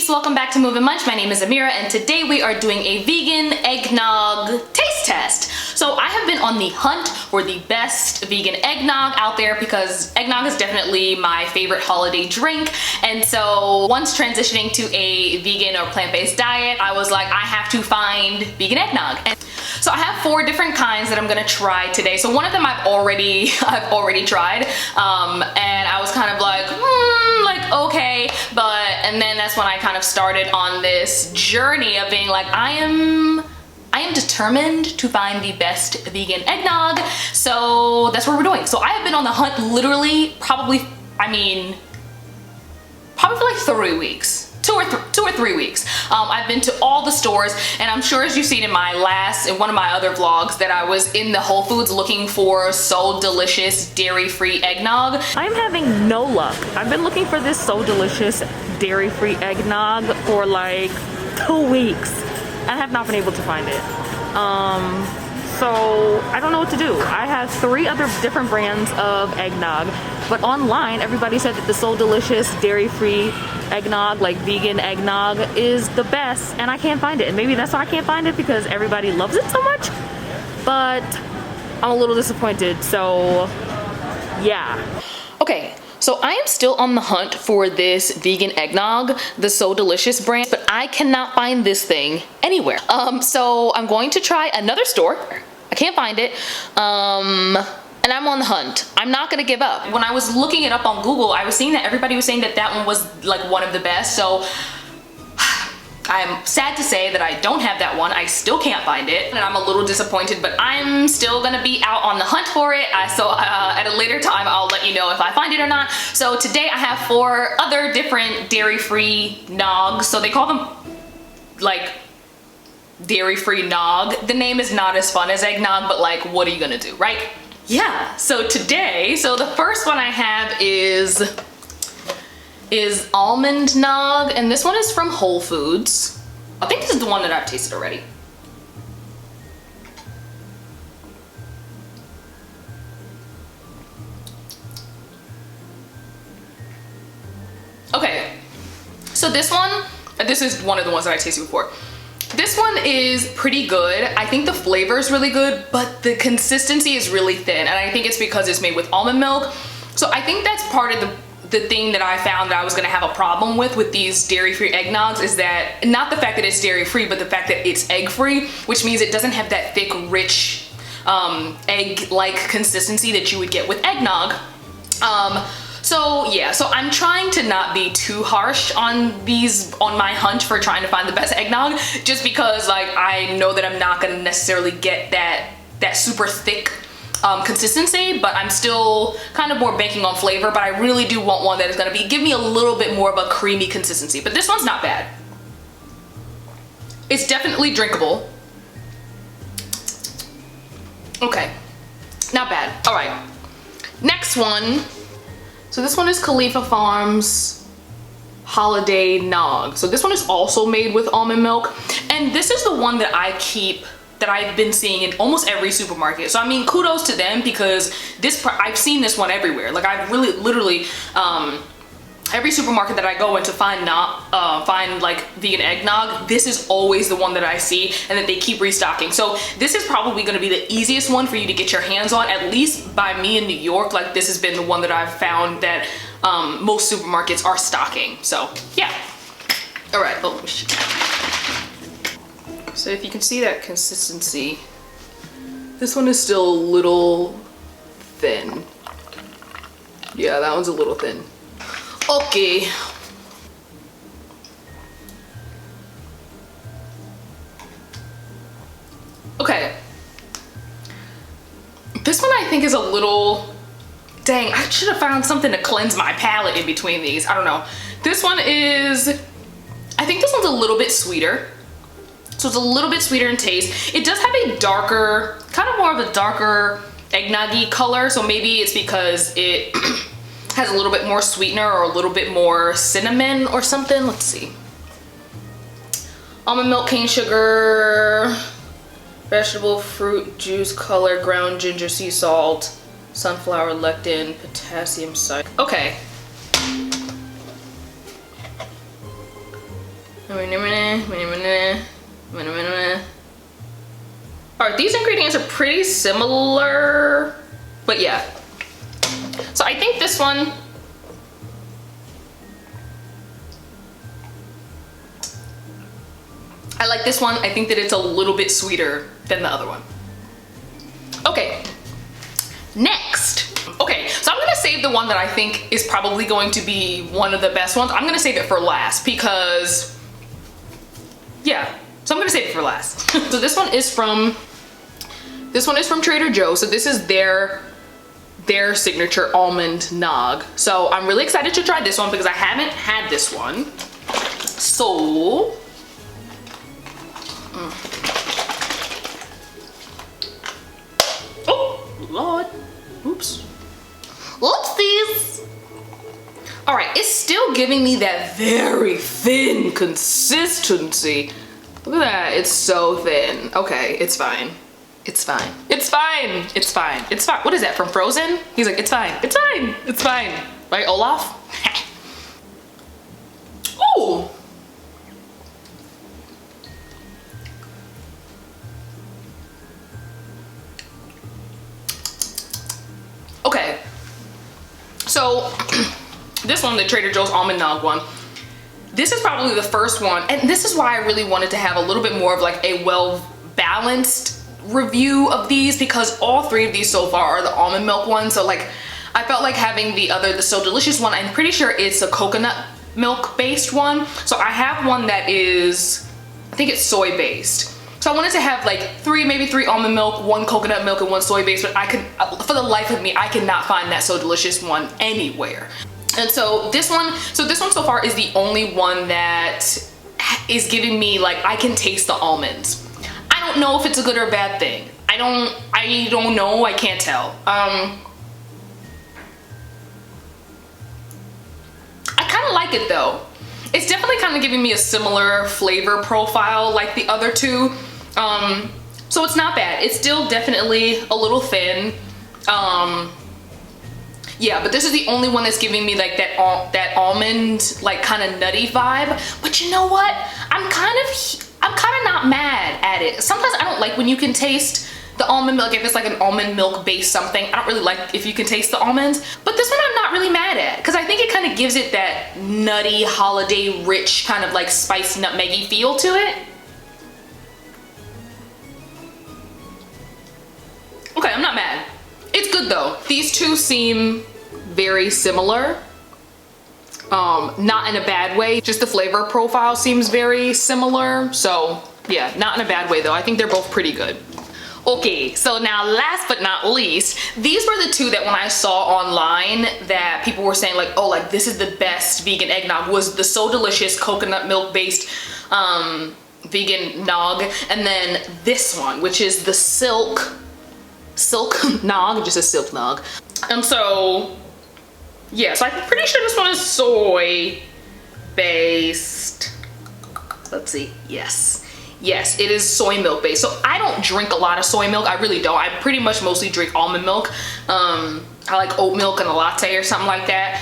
peeps, welcome back to Munch. My name is Amira and today we are doing a vegan eggnog taste test. So I have been on the hunt for the best vegan eggnog out there because eggnog is definitely my favorite holiday drink, and so once transitioning to a vegan or plant-based diet, I was like, I have to find vegan eggnog. And so I have 4 different kinds that I'm gonna try today. So one of them I've already tried, and I was kind of like, okay, and then that's when I kind of started on this journey of being like, I am determined to find the best vegan eggnog. So that's what we're doing. So I have been on the hunt literally probably for like 3 weeks. 2 or 3 weeks. I've been to all the stores, and I'm sure as you've seen in one of my other vlogs that I was in the Whole Foods looking for So Delicious dairy-free eggnog. I'm having no luck. I've been looking for this So Delicious dairy-free eggnog for like 2 weeks and I have not been able to find it. So I don't know what to do. I have 3 other different brands of eggnog, but online everybody said that the So Delicious dairy-free eggnog, like vegan eggnog, is the best, and I can't find it. And maybe that's why I can't find it, because everybody loves it so much, but I'm a little disappointed. So yeah. Okay, so I am still on the hunt for this vegan eggnog, the So Delicious brand, but I cannot find this thing anywhere. So I'm going to try another store. I can't find it. And I'm on the hunt. I'm not gonna give up. When I was looking it up on Google, I was seeing that everybody was saying that that one was like one of the best. So I'm sad to say that I don't have that one. I still can't find it, and I'm a little disappointed, but I'm still gonna be out on the hunt for it. So at a later time, I'll let you know if I find it or not. So today I have 4 other different dairy-free nogs. So they call them like dairy-free nog. The name is not as fun as eggnog, but like, what are you gonna do, right? Yeah, so today, the first one I have is almond nog, and this one is from Whole Foods. I think this is the one that I've tasted already. Okay, so this is one of the ones that I tasted before. This one is pretty good. I think the flavor is really good, but the consistency is really thin, and I think it's because it's made with almond milk. So I think that's part of the thing that I found that I was gonna have a problem with these dairy-free eggnogs, is that not the fact that it's dairy-free, but the fact that it's egg-free, which means it doesn't have that thick, rich, egg-like consistency that you would get with eggnog. So yeah, so I'm trying to not be too harsh on my hunt for trying to find the best eggnog, just because like I know that I'm not gonna necessarily get that super thick consistency, but I'm still kind of more banking on flavor. But I really do want one that is gonna give me a little bit more of a creamy consistency. But this one's not bad. It's definitely drinkable. Okay, not bad. All right, next one. So this one is Khalifa Farms Holiday Nog. So this one is also made with almond milk. And this is the one that I've been seeing in almost every supermarket. So I mean, kudos to them, because I've seen this one everywhere. Like I've really, literally, every supermarket that I go in to find like vegan eggnog, this is always the one that I see and that they keep restocking. So this is probably gonna be the easiest one for you to get your hands on, at least by me in New York. Like this has been the one that I've found that most supermarkets are stocking. So yeah. All right, oh shit. So if you can see that consistency, this one is still a little thin. Yeah, that one's a little thin. Okay. Okay. This one I think is a little, dang, I should have found something to cleanse my palate in between these. I don't know. This one is, I think this one's a little bit sweeter. So it's a little bit sweeter in taste. It does have a darker, kind of more of a darker eggnoggy color. So maybe it's because it has a little bit more sweetener or a little bit more cinnamon or something. Let's see. Almond milk, cane sugar, vegetable fruit juice color, ground ginger, sea salt, sunflower lectin, potassium citrate. Okay. Alright, these ingredients are pretty similar, but yeah. So I think this one, I like this one. I think that it's a little bit sweeter than the other one. Okay, next. Okay, so I'm gonna save the one that I think is probably going to be one of the best ones. I'm gonna save it for last because, yeah, so I'm gonna save it for last. So this one is from Trader Joe's. So this is their signature almond nog. So I'm really excited to try this one because I haven't had this one. So, oh Lord, oops, whoopsies. All right, it's still giving me that very thin consistency. Look at that, it's so thin. Okay, it's fine. It's fine. It's fine. It's fine. It's fine. What is that, from Frozen? He's like, it's fine. It's fine. It's fine. Right, Olaf? Ooh. Okay. So, this one, the Trader Joe's Almond Nog one, this is probably the first one, and this is why I really wanted to have a little bit more of like a well-balanced review of these, because all three of these so far are the almond milk ones. So like, I felt like having the So Delicious one, I'm pretty sure it's a coconut milk based one. So I have one that is, I think it's soy based. So I wanted to have like maybe three almond milk, one coconut milk, and one soy based, but I could, for the life of me, I cannot find that So Delicious one anywhere. And so this one so far is the only one that is giving me like, I can taste the almonds. I don't know if it's a good or bad thing. I don't know, I can't tell. I kind of like it though. It's definitely kind of giving me a similar flavor profile like the other two. So it's not bad. It's still definitely a little thin. Yeah, but this is the only one that's giving me like that almond, like kind of nutty vibe. But you know what? I'm kind of not mad at it. Sometimes I don't like when you can taste the almond milk, if it's like an almond milk based something. I don't really like if you can taste the almonds, but this one I'm not really mad at because I think it kind of gives it that nutty, holiday rich kind of like spice nutmeggy feel to it. Okay, I'm not mad. It's good though. These two seem very similar. Not in a bad way, just the flavor profile seems very similar. So yeah, not in a bad way though. I think they're both pretty good. Okay, so now last but not least, these were the two that when I saw online that people were saying like, oh, like this is the best vegan eggnog, was the So Delicious coconut milk based vegan nog, and then this one, which is the silk nog, just a silk nog. And so yeah, so I'm pretty sure this one is soy based. Let's see, yes, it is soy milk based. So I don't drink a lot of soy milk, I really don't. I pretty much mostly drink almond milk. I like oat milk and a latte or something like that.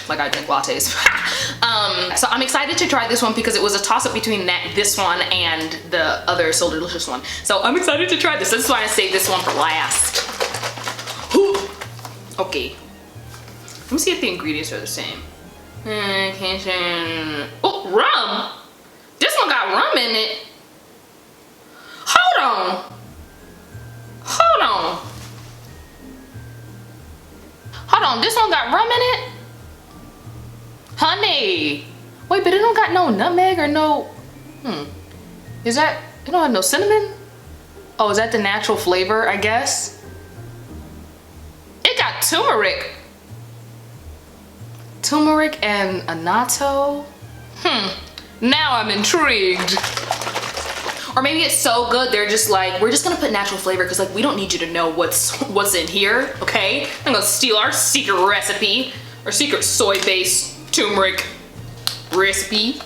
Like I drink lattes. So I'm excited to try this one because it was a toss up between this one and the other So Delicious one. So I'm excited to try this. That's why I saved this one for last. Whew. Okay. Let me see if the ingredients are the same. Oh, rum! This one got rum in it. Hold on. This one got rum in it? Honey. Wait, but it don't got no nutmeg or no... Is that... It don't have no cinnamon? Oh, is that the natural flavor, I guess? It got turmeric. Turmeric and annatto. Now I'm intrigued. Or maybe it's so good they're just like, we're just gonna put natural flavor because like we don't need you to know what's in here, okay? I'm gonna steal our secret recipe, our secret soy-based turmeric recipe.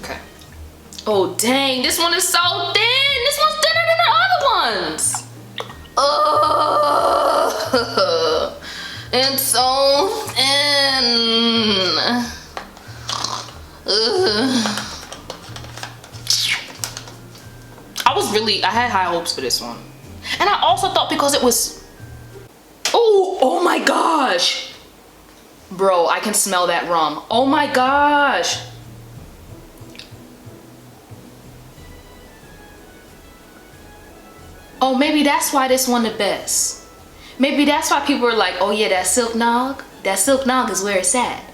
Okay. Oh dang, this one is so thin. This one's thinner than the other ones. Oh, it's so thin. had high hopes for this one. And I also thought because it was, oh my gosh. Bro, I can smell that rum. Oh my gosh. Oh, maybe that's why this one the best. Maybe that's why people are like, oh yeah, that silk nog is where it's at.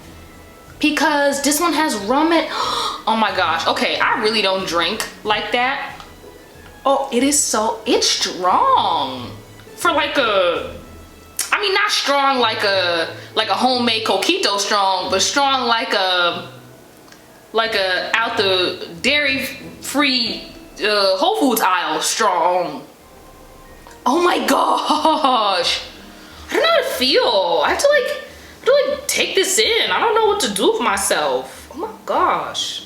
Because this one has rum in, oh my gosh. Okay, I really don't drink like that. Oh, it's strong. For like a, I mean, not strong like a homemade coquito strong, but strong like a out the dairy free Whole Foods aisle strong. Oh my gosh. I don't know how to feel. I have to like take this in. I don't know what to do with myself. Oh my gosh.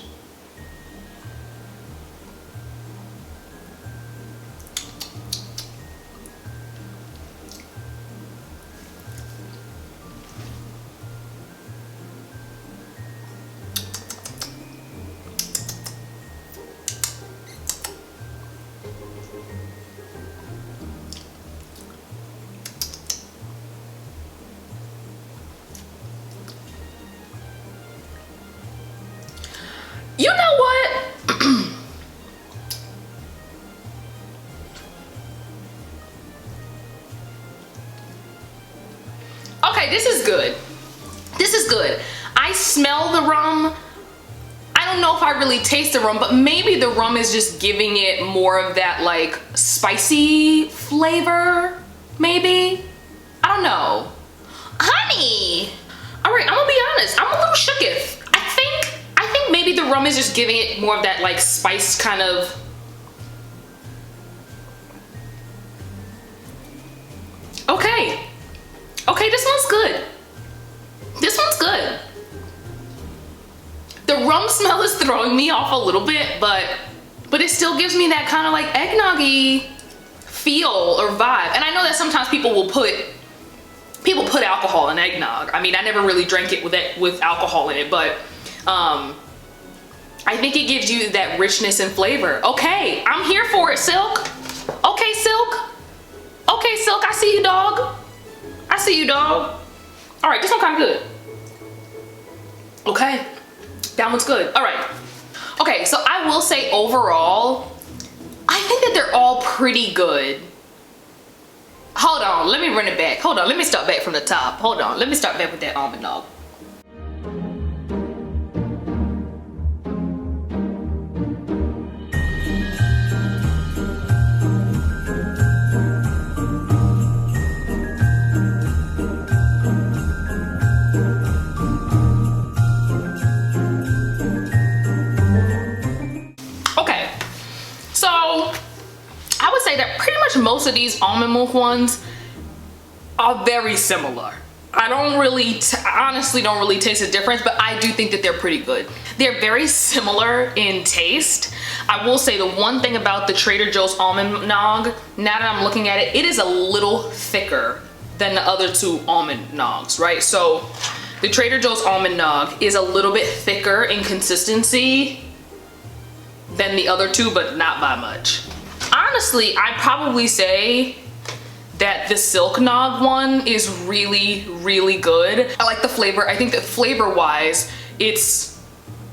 You know what? Okay, this is good. This is good. I smell the rum. I don't know if I really taste the rum, but maybe the rum is just giving it more of that like spicy flavor, maybe? I don't know. Honey! All right, I'm gonna be honest. I'm a little shooketh. I think maybe the rum is just giving it more of that like spice kind of. Okay. Okay, this one's good. This one's good. The rum smell is throwing me off a little bit, but it still gives me that kind of like eggnoggy feel or vibe. And I know that sometimes people put alcohol in eggnog. I mean, I never really drank it with alcohol in it, but I think it gives you that richness and flavor. Okay, I'm here for it, Silk. Okay, Silk. Okay, Silk, I see you, dog. I see you, dog. All right, this one kind of good. Okay, that one's good. All right. Okay, so I will say overall, I think that they're all pretty good. Hold on, let me run it back. Hold on, let me start back from the top. Hold on, let me start back with that almond nog. Most of these almond milk ones are very similar. I honestly don't really taste a difference, but I do think that they're pretty good. They're very similar in taste. I will say the one thing about the Trader Joe's almond nog, now that I'm looking at it, it is a little thicker than the other two almond nogs, right? So the Trader Joe's almond nog is a little bit thicker in consistency than the other two, but not by much. Honestly, I'd probably say that the Silk Nog one is really, really good. I like the flavor. I think that flavor-wise, it's,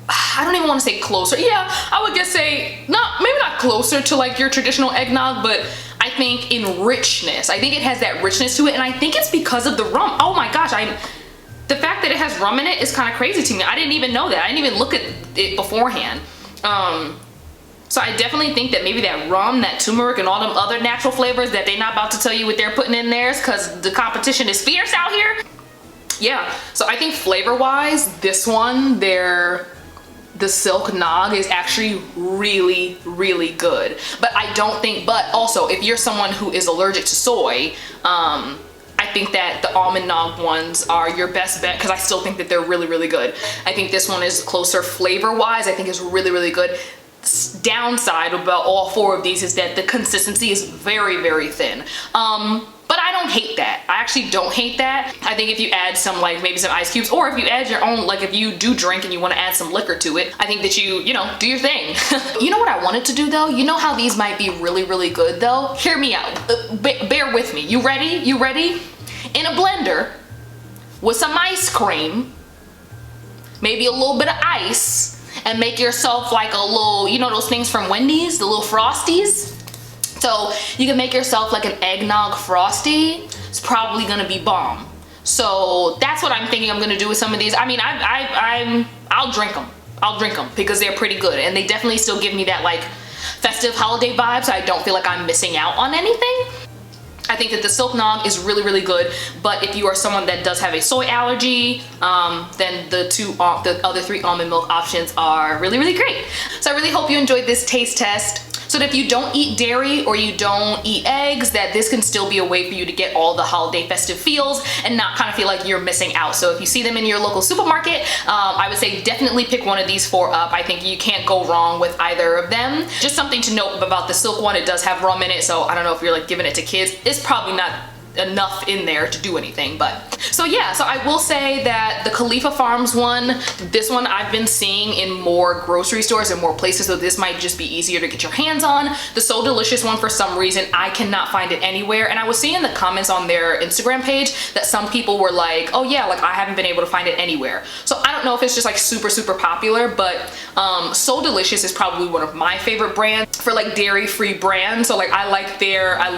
I don't even want to say closer. Yeah, I would guess say, maybe not closer to like your traditional eggnog, but I think in richness. I think it has that richness to it, and I think it's because of the rum. Oh my gosh, the fact that it has rum in it is kind of crazy to me. I didn't even know that. I didn't even look at it beforehand. So I definitely think that maybe that rum, that turmeric, and all them other natural flavors that they're not about to tell you what they're putting in theirs because the competition is fierce out here. Yeah, so I think flavor-wise, this one, the Silk Nog is actually really, really good. But also, if you're someone who is allergic to soy, I think that the almond nog ones are your best bet because I still think that they're really, really good. I think this one is closer flavor-wise. I think it's really, really good. Downside about all four of these is that the consistency is very, very thin. But I don't hate that. I actually don't hate that. I think if you add some, like maybe some ice cubes, or if you add your own, like if you do drink and you want to add some liquor to it, I think that you know, do your thing. You know what I wanted to do though? You know how these might be really, really good though? Hear me out. Bear with me. You ready? You ready? In a blender with some ice cream, maybe a little bit of ice, and make yourself like a little, you know those things from Wendy's, the little Frosties? So you can make yourself like an eggnog frosty. It's probably gonna be bomb. So that's what I'm thinking I'm gonna do with some of these. I mean, I'll drink them. I'll drink them because they're pretty good, and they definitely still give me that like festive holiday vibe, so I don't feel like I'm missing out on anything. I think that the Silk Nog is really, really good, but if you are someone that does have a soy allergy, then the other 3 almond milk options are really, really great. So I really hope you enjoyed this taste test. So that if you don't eat dairy or you don't eat eggs, that this can still be a way for you to get all the holiday festive feels and not kind of feel like you're missing out. So if you see them in your local supermarket, I would say definitely pick one of these 4 up. I think you can't go wrong with either of them. Just something to note about the Silk one, it does have rum in it, so I don't know if you're like giving it to kids. It's probably not enough in there to do anything, but so yeah, so I will say that the Khalifa Farms one, this one I've been seeing in more grocery stores and more places, so this might just be easier to get your hands on. The So Delicious one, for some reason I cannot find it anywhere, and I was seeing in the comments on their Instagram page that some people were like, oh yeah, like I haven't been able to find it anywhere. So I don't know if it's just like super popular, but So Delicious is probably one of my favorite brands for like dairy-free brands. So like I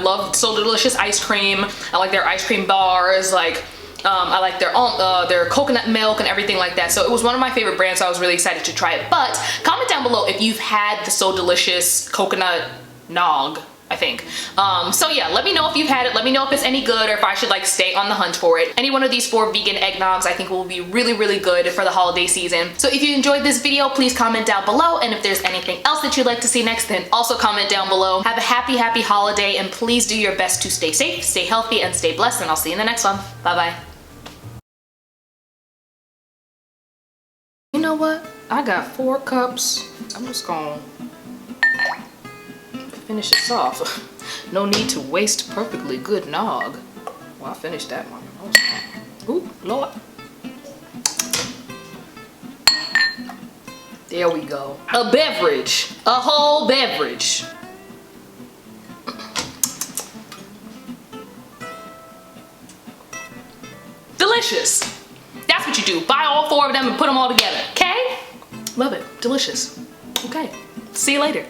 love So Delicious ice cream. I like their ice cream bars, like I like their coconut milk and everything like that. So it was one of my favorite brands, so I was really excited to try it. But comment down below if you've had the So Delicious coconut nog, I think. So yeah, let me know if you've had it. Let me know if it's any good or if I should like stay on the hunt for it. Any one of these 4 vegan eggnogs I think will be really, really good for the holiday season. So if you enjoyed this video, please comment down below. And if there's anything else that you'd like to see next, then also comment down below. Have a happy holiday, and please do your best to stay safe, stay healthy, and stay blessed. And I'll see you in the next one. Bye-bye. You know what? I got 4 cups. I'm just gonna finish this off. No need to waste perfectly good nog. Well, I finished that one. Ooh, Lord. There we go. A beverage. A whole beverage. Delicious. That's what you do. Buy all 4 of them and put them all together. Okay? Love it. Delicious. Okay. See you later.